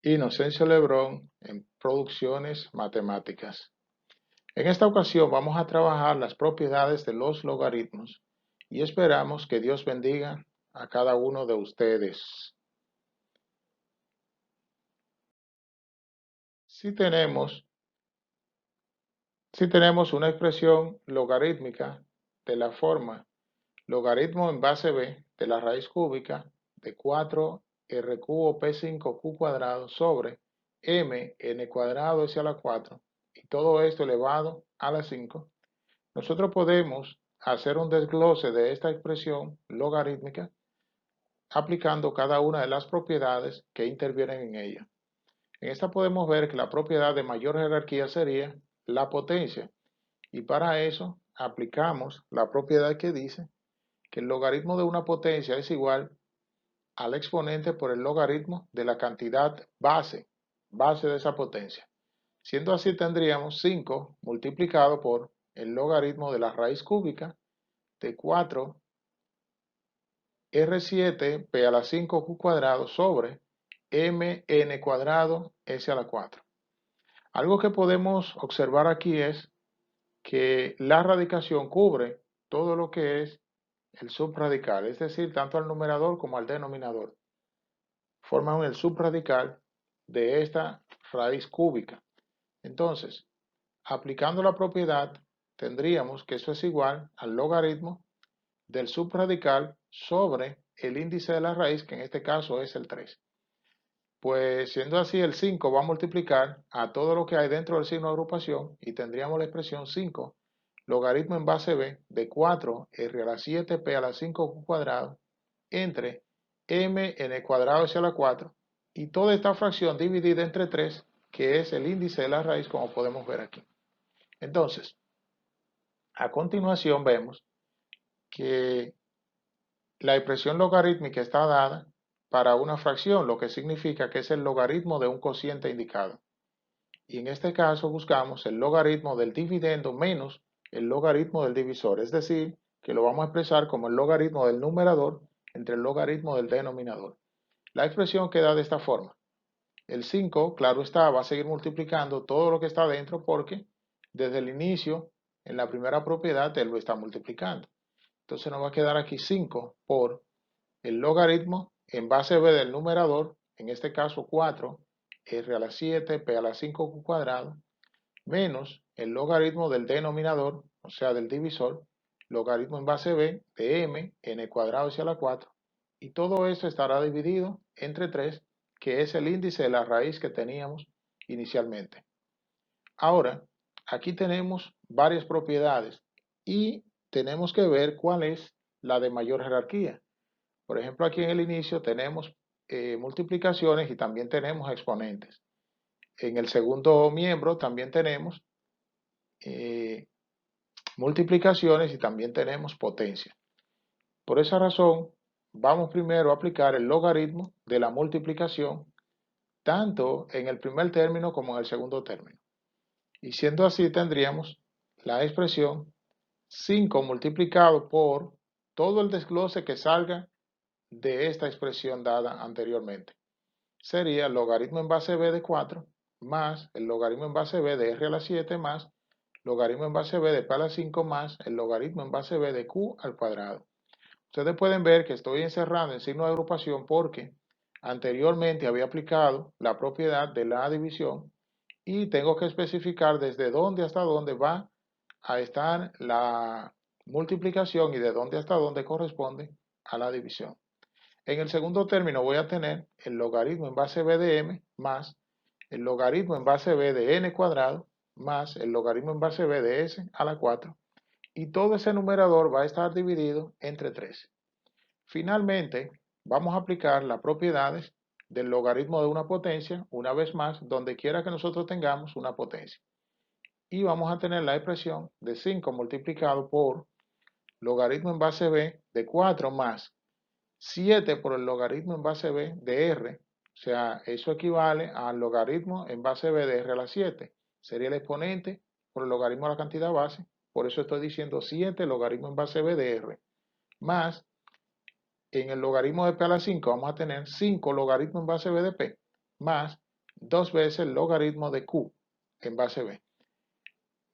Inocencio Lebrón en Producciones Matemáticas. En esta ocasión vamos a trabajar las propiedades de los logaritmos y esperamos que Dios bendiga a cada uno de ustedes. Si tenemos una expresión logarítmica de la forma logaritmo en base b de la raíz cúbica de 4r cubo p5q cuadrado sobre m n cuadrado s a la 4 y todo esto elevado a la 5, nosotros podemos hacer un desglose de esta expresión logarítmica aplicando cada una de las propiedades que intervienen en ella. En esta podemos ver que la propiedad de mayor jerarquía sería la potencia, y para eso aplicamos la propiedad que dice que el logaritmo de una potencia es igual al exponente por el logaritmo de la cantidad base de esa potencia. Siendo así, tendríamos 5 multiplicado por el logaritmo de la raíz cúbica de 4 R7 P a la 5Q cuadrado sobre MN cuadrado S a la 4. Algo que podemos observar aquí es que la radicación cubre todo lo que es el subradical, es decir, tanto al numerador como al denominador. Forman el subradical de esta raíz cúbica. Entonces, aplicando la propiedad, tendríamos que eso es igual al logaritmo del subradical sobre el índice de la raíz, que en este caso es el 3. Pues siendo así, el 5 va a multiplicar a todo lo que hay dentro del signo de agrupación y tendríamos la expresión 5 logaritmo en base b de 4r a la 7p a la 5q cuadrado entre mn cuadrado hacia la 4 y toda esta fracción dividida entre 3, que es el índice de la raíz, como podemos ver aquí. Entonces, a continuación vemos que la expresión logarítmica está dada para una fracción, lo que significa que es el logaritmo de un cociente indicado. Y en este caso buscamos el logaritmo del dividendo menos el logaritmo del divisor, es decir, que lo vamos a expresar como el logaritmo del numerador entre el logaritmo del denominador. La expresión queda de esta forma. El 5, claro está, va a seguir multiplicando todo lo que está dentro porque desde el inicio, en la primera propiedad, él lo está multiplicando. Entonces nos va a quedar aquí 5 por el logaritmo en base b del numerador, en este caso 4, r a la 7, p a la 5 cuadrado, menos el logaritmo del denominador, o sea, del divisor, logaritmo en base b de m, n cuadrado hacia la 4, y todo esto estará dividido entre 3, que es el índice de la raíz que teníamos inicialmente. Ahora, aquí tenemos varias propiedades y tenemos que ver cuál es la de mayor jerarquía. Por ejemplo, aquí en el inicio tenemos multiplicaciones y también tenemos exponentes. En el segundo miembro también tenemos multiplicaciones y también tenemos potencia. Por esa razón, vamos primero a aplicar el logaritmo de la multiplicación tanto en el primer término como en el segundo término. Y siendo así, tendríamos la expresión 5 multiplicado por todo el desglose que salga de esta expresión dada anteriormente. Sería el logaritmo en base b de 4 más el logaritmo en base b de r a la 7 más logaritmo en base b de p a la 5 más el logaritmo en base b de q al cuadrado. Ustedes pueden ver que estoy encerrando en signo de agrupación porque anteriormente había aplicado la propiedad de la división y tengo que especificar desde dónde hasta dónde va a estar la multiplicación y de dónde hasta dónde corresponde a la división. En el segundo término voy a tener el logaritmo en base b de m más el logaritmo en base b de n cuadrado más el logaritmo en base b de s a la 4 y todo ese numerador va a estar dividido entre 3. Finalmente, vamos a aplicar las propiedades del logaritmo de una potencia, una vez más, donde quiera que nosotros tengamos una potencia. Y vamos a tener la expresión de 5 multiplicado por logaritmo en base b de 4 más 7 por el logaritmo en base b de r, o sea, eso equivale al logaritmo en base b de r a la 7. Sería el exponente por el logaritmo de la cantidad base, por eso estoy diciendo 7 logaritmo en base b de r, más en el logaritmo de p a la 5 vamos a tener 5 logaritmo en base b de p, más 2 veces el logaritmo de q en base b,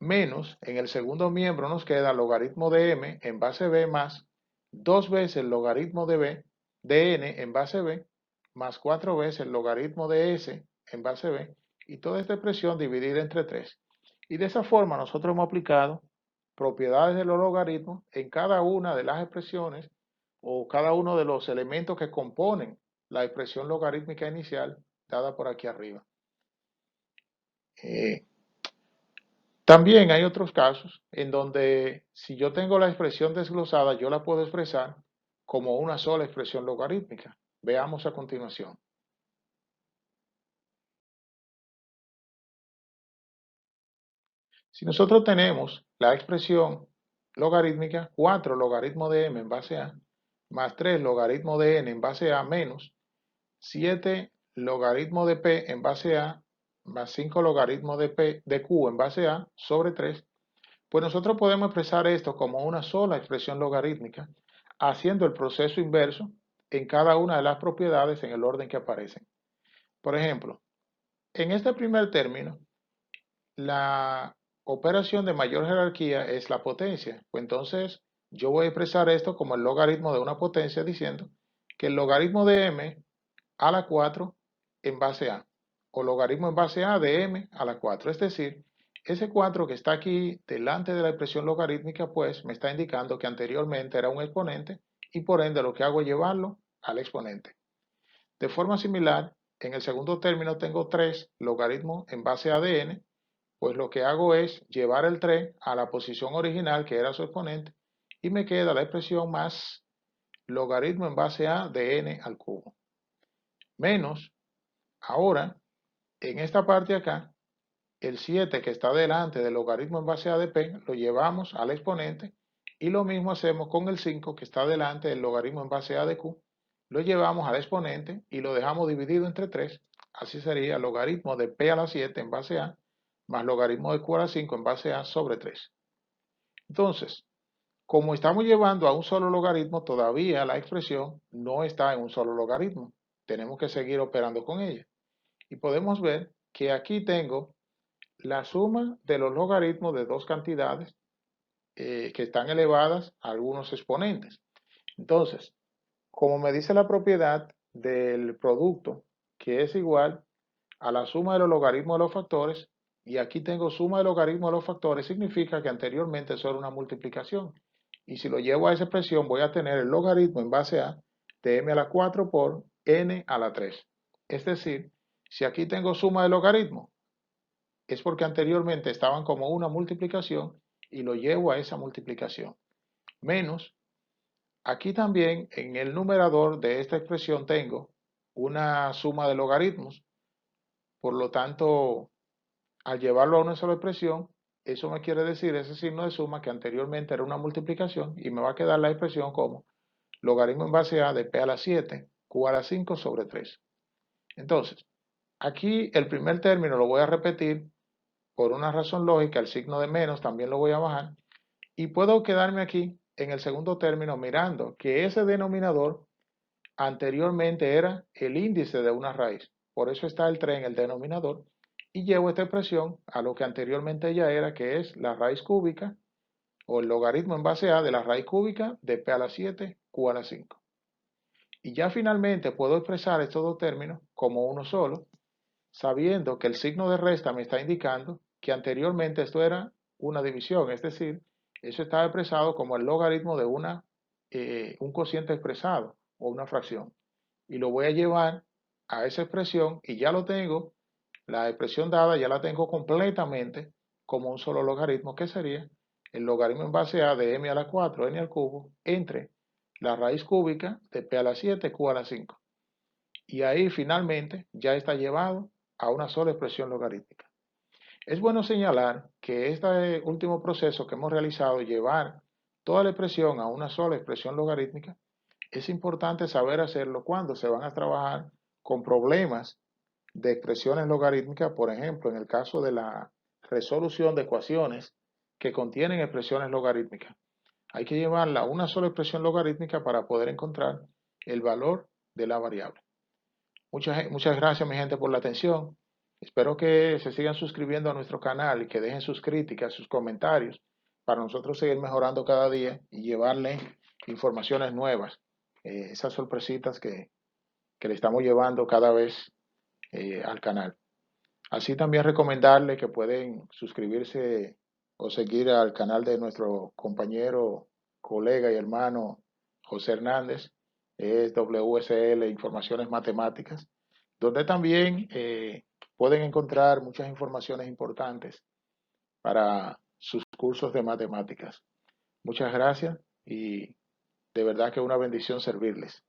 menos en el segundo miembro nos queda logaritmo de m en base b más 2 veces el logaritmo de b de n en base b más 4 veces el logaritmo de s en base b y toda esta expresión dividida entre 3. Y de esa forma nosotros hemos aplicado propiedades de los logaritmos en cada una de las expresiones o cada uno de los elementos que componen la expresión logarítmica inicial dada por aquí arriba. También hay otros casos en donde si yo tengo la expresión desglosada, yo la puedo expresar como una sola expresión logarítmica. Veamos a continuación. Si nosotros tenemos la expresión logarítmica 4 logaritmo de m en base a más 3 logaritmo de n en base a menos 7 logaritmo de p en base a más 5 logaritmo de p de q en base a sobre 3, pues nosotros podemos expresar esto como una sola expresión logarítmica, haciendo el proceso inverso en cada una de las propiedades en el orden que aparecen. Por ejemplo, en este primer término, la operación de mayor jerarquía es la potencia. Pues entonces, yo voy a expresar esto como el logaritmo de una potencia diciendo que el logaritmo de m a la 4 en base a, o logaritmo en base a de m a la 4. Es decir, ese 4 que está aquí delante de la expresión logarítmica, pues me está indicando que anteriormente era un exponente y por ende lo que hago es llevarlo al exponente. De forma similar, en el segundo término tengo 3 logaritmos en base a de n, pues lo que hago es llevar el 3 a la posición original que era su exponente y me queda la expresión más logaritmo en base a de n al cubo. Menos, ahora, en esta parte acá, el 7 que está delante del logaritmo en base a de p lo llevamos al exponente y lo mismo hacemos con el 5 que está delante del logaritmo en base a de q, lo llevamos al exponente y lo dejamos dividido entre 3, así sería logaritmo de p a la 7 en base a más logaritmo de q a la 5 en base a sobre 3. Entonces, como estamos llevando a un solo logaritmo, todavía la expresión no está en un solo logaritmo. Tenemos que seguir operando con ella. Y podemos ver que aquí tengo la suma de los logaritmos de dos cantidades que están elevadas a algunos exponentes. Entonces, como me dice la propiedad del producto, que es igual a la suma de los logaritmos de los factores, y aquí tengo suma de logaritmos de los factores, significa que anteriormente eso era una multiplicación. Y si lo llevo a esa expresión, voy a tener el logaritmo en base a de m a la 4 por n a la 3. Es decir, si aquí tengo suma de logaritmos, es porque anteriormente estaban como una multiplicación y lo llevo a esa multiplicación. Menos, aquí también en el numerador de esta expresión tengo una suma de logaritmos. Por lo tanto, al llevarlo a una sola expresión, eso me quiere decir ese signo de suma que anteriormente era una multiplicación y me va a quedar la expresión como logaritmo en base a de p a la 7, q a la 5 sobre 3. Entonces, aquí el primer término lo voy a repetir por una razón lógica, el signo de menos también lo voy a bajar y puedo quedarme aquí en el segundo término mirando que ese denominador anteriormente era el índice de una raíz. Por eso está el 3 en el denominador y llevo esta expresión a lo que anteriormente ya era, que es la raíz cúbica o el logaritmo en base a de la raíz cúbica de p a la 7, q a la 5. Y ya finalmente puedo expresar estos dos términos como uno solo, sabiendo que el signo de resta me está indicando que anteriormente esto era una división, es decir, eso estaba expresado como el logaritmo de un cociente expresado o una fracción. Y lo voy a llevar a esa expresión y ya lo tengo, la expresión dada ya la tengo completamente como un solo logaritmo, que sería el logaritmo en base a de m a la 4, n al cubo, entre la raíz cúbica de p a la 7, q a la 5. Y ahí finalmente ya está llevado a una sola expresión logarítmica. Es bueno señalar que este último proceso que hemos realizado, llevar toda la expresión a una sola expresión logarítmica, es importante saber hacerlo cuando se van a trabajar con problemas de expresiones logarítmicas, por ejemplo, en el caso de la resolución de ecuaciones que contienen expresiones logarítmicas. Hay que llevarla a una sola expresión logarítmica para poder encontrar el valor de la variable. Muchas gracias, mi gente, por la atención Espero que se sigan suscribiendo a nuestro canal y que dejen sus críticas, sus comentarios, para nosotros seguir mejorando cada día y llevarle informaciones nuevas, esas sorpresitas que le estamos llevando cada vez al canal. Así también recomendarle que pueden suscribirse o seguir al canal de nuestro compañero, colega y hermano José Hernández, es WSL Informaciones Matemáticas, donde también pueden encontrar muchas informaciones importantes para sus cursos de matemáticas. Muchas gracias y de verdad que es una bendición servirles.